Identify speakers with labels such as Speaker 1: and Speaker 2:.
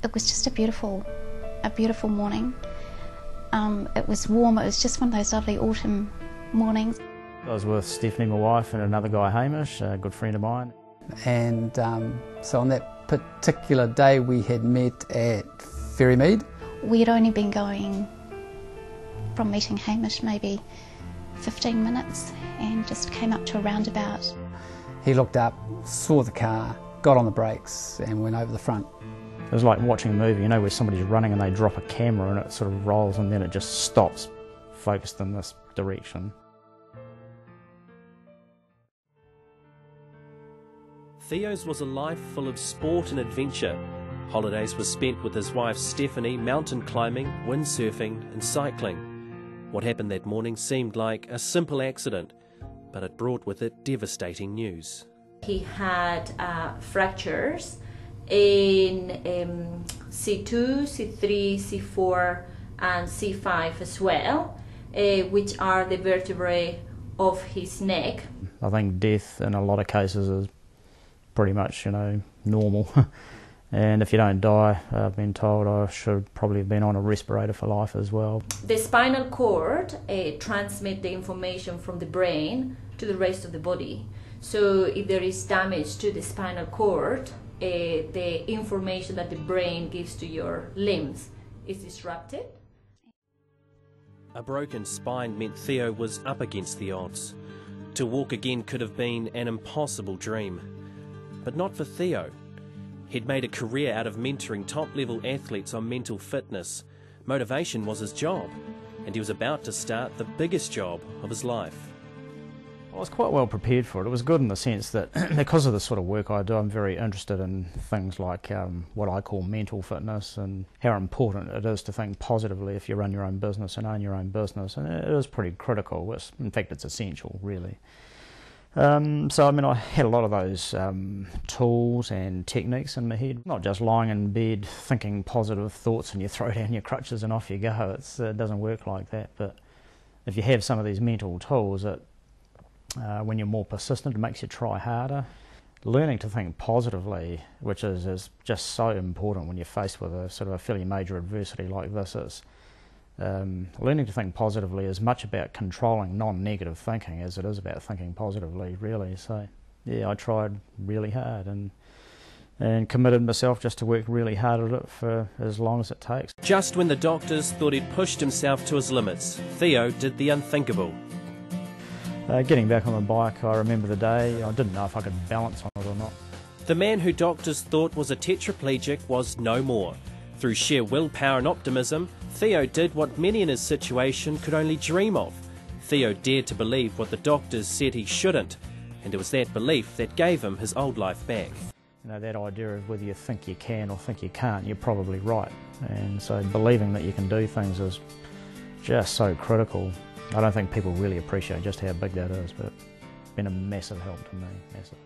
Speaker 1: It was just a beautiful morning. It was warm, it was just one of those lovely autumn mornings.
Speaker 2: I was with Stephanie, my wife, and another guy, Hamish, a good friend of mine.
Speaker 3: And so on that particular day we had met at Ferrymead.
Speaker 1: We had only been going from meeting Hamish maybe 15 minutes and just came up to a roundabout.
Speaker 3: He looked up, saw the car, got on the brakes and went over the front.
Speaker 2: It was like watching a movie, you know, where somebody's running and they drop a camera and it sort of rolls and then it just stops, focused in this direction.
Speaker 4: Theo's was a life full of sport and adventure. Holidays were spent with his wife Stephanie mountain climbing, windsurfing and cycling. What happened that morning seemed like a simple accident, but it brought with it devastating news.
Speaker 5: He had fractures in C2, C3, C4 and C5 as well, which are the vertebrae of his neck.
Speaker 2: I think death in a lot of cases is pretty much, you know, normal. And if you don't die, I've been told I should probably have been on a respirator for life as well.
Speaker 5: The spinal cord transmits the information from the brain to the rest of the body. So if there is damage to the spinal cord, the information that the brain gives to your limbs is disrupted.
Speaker 4: A broken spine meant Theo was up against the odds. To walk again could have been an impossible dream. But not for Theo. He'd made a career out of mentoring top-level athletes on mental fitness. Motivation was his job, and he was about to start the biggest job of his life.
Speaker 2: I was quite well prepared for it. It was good in the sense that because of the sort of work I do, I'm very interested in things like what I call mental fitness and how important it is to think positively if you run your own business and own your own business. And it is pretty critical. In fact, it's essential, really. So, I mean, I had a lot of those tools and techniques in my head. Not just lying in bed thinking positive thoughts and you throw down your crutches and off you go. It doesn't work like that. But if you have some of these mental tools, when you're more persistent, it makes you try harder. Learning to think positively, which is just so important when you're faced with a sort of a fairly major adversity like this is. Learning to think positively is much about controlling non-negative thinking as it is about thinking positively, really. So, yeah, I tried really hard and committed myself just to work really hard at it for as long as it takes.
Speaker 4: Just when the doctors thought he'd pushed himself to his limits, Theo did the unthinkable.
Speaker 2: Getting back on the bike, I remember the day, I didn't know if I could balance on it or not.
Speaker 4: The man who doctors thought was a tetraplegic was no more. Through sheer willpower and optimism, Theo did what many in his situation could only dream of. Theo dared to believe what the doctors said he shouldn't, and it was that belief that gave him his old life back.
Speaker 2: You know, that idea of whether you think you can or think you can't, you're probably right. And so believing that you can do things is just so critical. I don't think people really appreciate just how big that is, but it's been a massive help to me, massive.